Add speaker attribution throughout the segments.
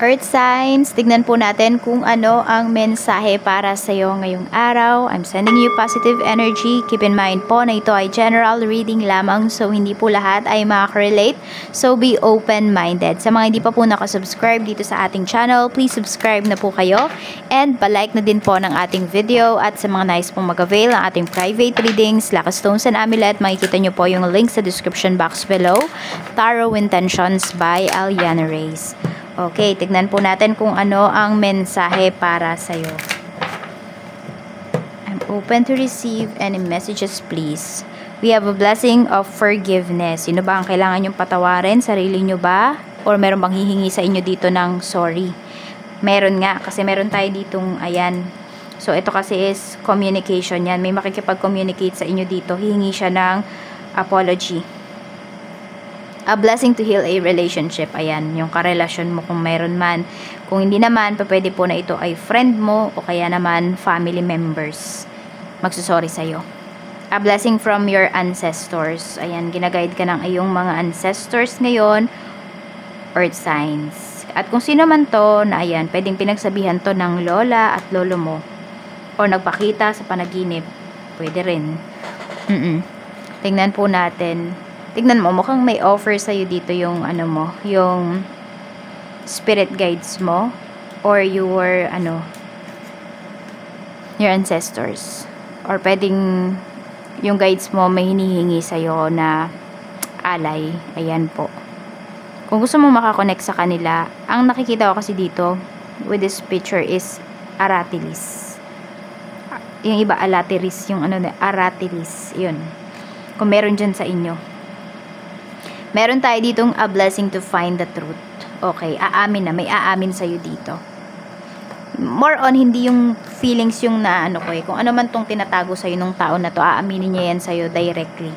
Speaker 1: Earth signs, tignan po natin kung ano ang mensahe para sa iyo ngayong araw. I'm sending you positive energy. Keep in mind po na ito ay general reading lamang, so hindi po lahat ay makaka-relate. So be open-minded. Sa mga hindi pa po nakasubscribe dito sa ating channel, please subscribe na po kayo. And palike na din po ng ating video. At sa mga nais pong mag-avail ng ating private readings, Lucky Stones and Amulet, makikita nyo po yung link sa description box below. Tarot Intentions by Aliana Reyes. Okay, tignan po natin kung ano ang mensahe para sa'yo. I'm open to receive any messages, please. We have a blessing of forgiveness. Sino ba ang kailangan nyong patawarin? Sarili nyo ba? Or meron bang hihingi sa inyo dito ng sorry? Meron nga, kasi meron tayo ditong, ayan. So, ito kasi is communication yan. May makikipag-communicate sa inyo dito. Hihingi siya ng apology. A blessing to heal a relationship. Ayan, yung karelasyon mo kung meron man. Kung hindi naman, pwede po na ito ay friend mo o kaya naman family members. Magsusorry sa'yo. A blessing from your ancestors. Ayan, ginaguide ka ng iyong mga ancestors ngayon. Earth signs. At kung sino man to, na ayan, pwedeng pinagsabihan to ng lola at lolo mo. O nagpakita sa panaginip. Pwede rin. Tingnan po natin. Tignan mo, mukhang may offer sa'yo dito yung ano mo, yung spirit guides mo or your your ancestors. Or pwedeng yung guides mo may hinihingi sa'yo na alay. Ayan po. Kung gusto mo makakonect sa kanila, ang nakikita ko kasi dito with this picture is Aratilis. Yung iba Alatiris, yung Aratilis. Yun. Kung meron dyan sa inyo. Meron tayo ditong a blessing to find the truth. Okay, aamin na. May aamin sa'yo dito. More on, hindi yung feelings yung na ko eh. Kung ano man tong tinatago sa'yo nung tao na to, aaminin niya yan sa'yo directly.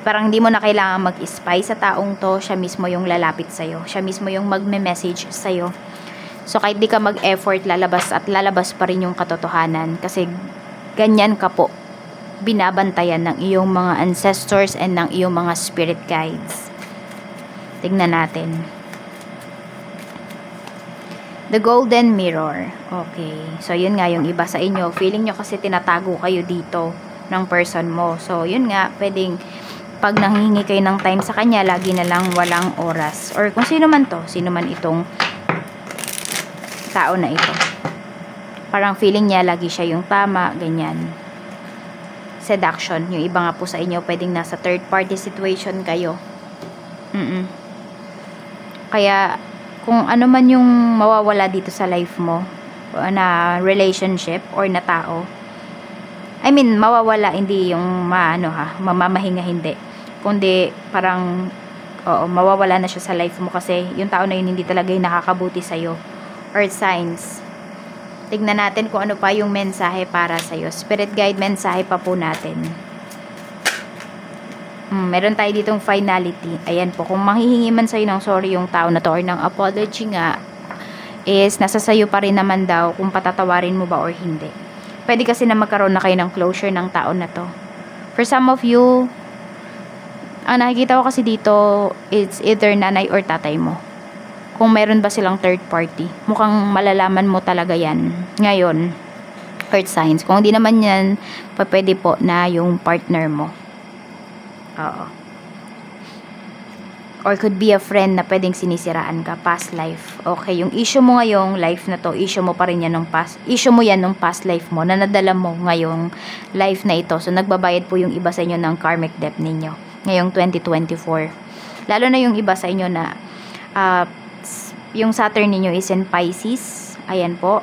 Speaker 1: Parang hindi mo na kailangan mag-spy sa taong to. Siya mismo yung lalapit sa'yo. Siya mismo yung magme-message sa'yo. So, kahit di ka mag-effort, lalabas at lalabas pa rin yung katotohanan. Kasi, ganyan ka po. Binabantayan ng iyong mga ancestors and ng iyong mga spirit guides. Tignan natin. The Golden Mirror. Okay. So, yun nga yung iba sa inyo. Feeling nyo kasi tinatago kayo dito ng person mo. So, yun nga, pwedeng pag nanghingi kayo ng time sa kanya, lagi na lang walang oras. Or kung sino man to, sino man itong tao na ito. Parang feeling niya, lagi siya yung tama, ganyan. Seduction. Yung iba nga po sa inyo, pwedeng nasa third party situation kayo. Kaya, kung ano man yung mawawala dito sa life mo, na relationship or na tao, I mean, mawawala, hindi yung mamamahinga, hindi. Kundi, parang, mawawala na siya sa life mo kasi yung tao na yun hindi talaga yung nakakabuti sa'yo. Earth signs. Tignan natin kung ano pa yung mensahe para sa'yo. Spirit guide mensahe pa po natin. Meron tayo ditong finality. Ayan po. Kung manghihingi man sa'yo ng sorry yung tao na to or ng apology nga, is nasa sa'yo pa rin naman daw kung patatawarin mo ba or hindi. Pwede kasi na magkaroon na kayo ng closure ng tao na to. For some of you, ang nakikita ko kasi dito, it's either nanay or tatay mo. Kung meron ba silang third party. Mukhang malalaman mo talaga yan. Ngayon, earth signs. Kung hindi naman yan, pwede po na yung partner mo. Oo. Or could be a friend na pwedeng sinisiraan ka. Past life. Okay, yung issue mo ngayong life na to, issue mo pa rin yan nung past. Issue mo yan nung past life mo na nadala mo ngayong life na ito. So, nagbabayad po yung iba sa inyo ng karmic debt ninyo. Ngayong 2024. Lalo na yung iba sa inyo na yung Saturn niyo is in Pisces. Ayan po.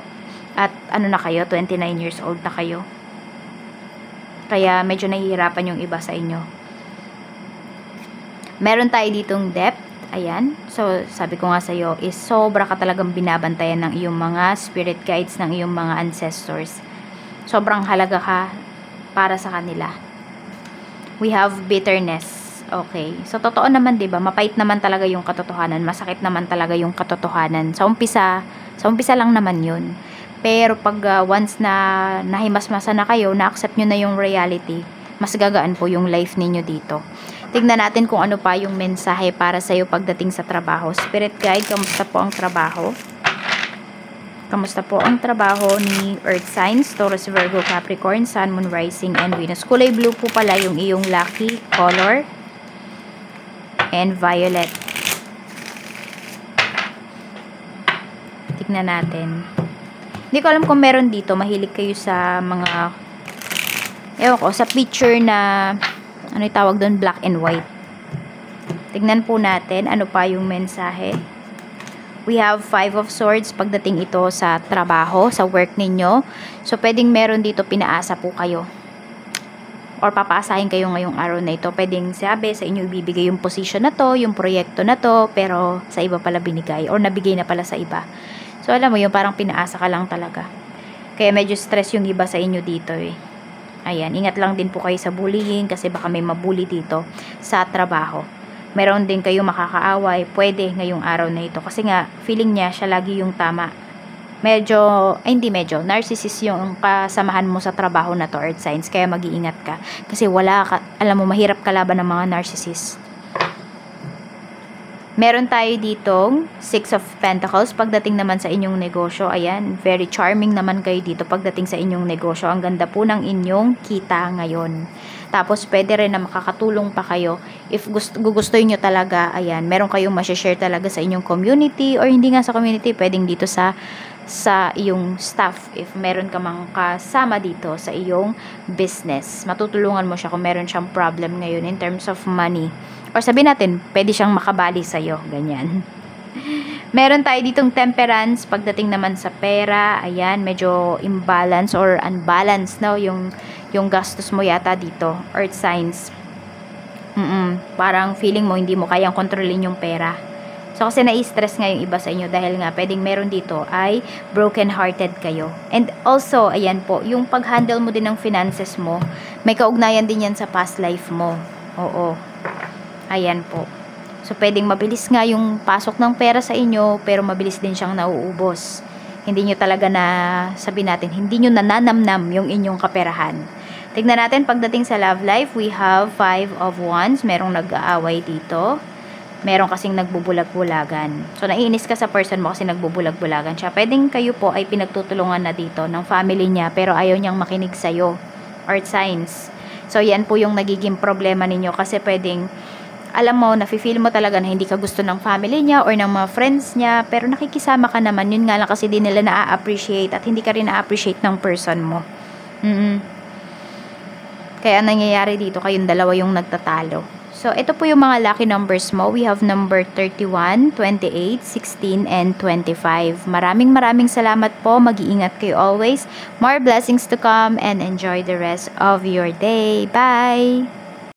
Speaker 1: At ano na kayo? 29 years old na kayo. Kaya medyo nahihirapan yung iba sa inyo. Meron tayo ditong depth. Ayan. So, sabi ko nga sa'yo is sobra ka talagang binabantayan ng iyong mga spirit guides, ng iyong mga ancestors. Sobrang halaga ka para sa kanila. We have bitterness. Okay. So, totoo naman, diba? Mapait naman talaga yung katotohanan. Masakit naman talaga yung katotohanan. Sa umpisa lang naman yun. Pero pag once na nahimasmasa na kayo, na-accept nyo na yung reality, mas gagaan po yung life ninyo dito. Tignan natin kung ano pa yung mensahe para sa'yo pagdating sa trabaho. Spirit guide, kamusta po ang trabaho? Kamusta po ang trabaho ni Earth signs, Taurus, Virgo, Capricorn, Sun, Moon, Rising, and Venus. Kulay blue po pala yung iyong lucky color. And violet. Tignan natin. Hindi ko alam kung meron dito. Mahilig kayo sa mga, ewan ko, sa picture na, ano yung tawag doon, black and white. Tignan po natin, ano pa yung mensahe. We have 5 of Swords pagdating ito sa trabaho, sa work ninyo. So, pwedeng meron dito, pinaasa po kayo. Or papaasahin kayo ngayong araw na ito. Pwedeng sabi sa inyo ibibigay yung position na to, yung proyekto na to, pero sa iba pala binigay. Or nabigay na pala sa iba. So, alam mo yung parang pinaasa ka lang talaga. Kaya medyo stress yung iba sa inyo dito eh. Ayan, ingat lang din po kayo sa bullying kasi baka may mabully dito sa trabaho. Meron din kayo makakaaway, pwede ngayong araw na ito. Kasi nga, feeling niya siya lagi yung tama. Narcissist yung kasamahan mo sa trabaho na to, Earth signs. Kaya mag-iingat ka. Kasi alam mo, mahirap kalaban ng mga narcissist. Meron tayo ditong 6 of Pentacles pagdating naman sa inyong negosyo. Ayan, very charming naman kayo dito pagdating sa inyong negosyo. Ang ganda po ng inyong kita ngayon. Tapos, pwede rin na makakatulong pa kayo. If gugustuhin nyo talaga, ayan, meron kayong masashare talaga sa inyong community or hindi nga sa community, pwedeng dito sa iyong staff. If meron ka mang kasama dito sa iyong business, matutulungan mo siya kung meron siyang problem ngayon in terms of money. Or sabihin natin, pwede siyang makabali sa'yo. Ganyan. Meron tayo ditong Temperance pagdating naman sa pera. Ayan, medyo imbalance or unbalance, no? Yung gastos mo yata dito. Earth signs. Parang feeling mo hindi mo kayang kontrolin yung pera. So, kasi nai-stress nga yung iba sa inyo dahil nga pwedeng meron dito ay broken-hearted kayo. And also, ayan po, yung pag-handle mo din ng finances mo, may kaugnayan din yan sa past life mo. Oo. Ayan po. So, pwedeng mabilis nga yung pasok ng pera sa inyo, pero mabilis din siyang nauubos. Hindi nyo talaga sabihin natin, hindi nyo nananamnam yung inyong kaperahan. Tignan natin, pagdating sa love life, we have 5 of Wands. Merong nag-aaway dito. Meron kasing nagbubulag-bulagan. So, naiinis ka sa person mo kasi nagbubulag-bulagan siya. Pwedeng kayo po ay pinagtutulungan na dito ng family niya, pero ayaw niyang makinig sa'yo. Earth signs. So, yan po yung nagiging problema ninyo kasi pwedeng alam mo, nafe-feel mo talaga na hindi ka gusto ng family niya or ng mga friends niya, pero nakikisama ka naman. Yun nga lang kasi di nila na-appreciate at hindi ka rin na-appreciate ng person mo. Kaya nangyayari dito, kayong dalawa yung nagtatalo. So, ito po yung mga lucky numbers mo. We have number 31, 28, 16, and 25. Maraming salamat po. Mag-iingat kayo always. More blessings to come and enjoy the rest of your day. Bye!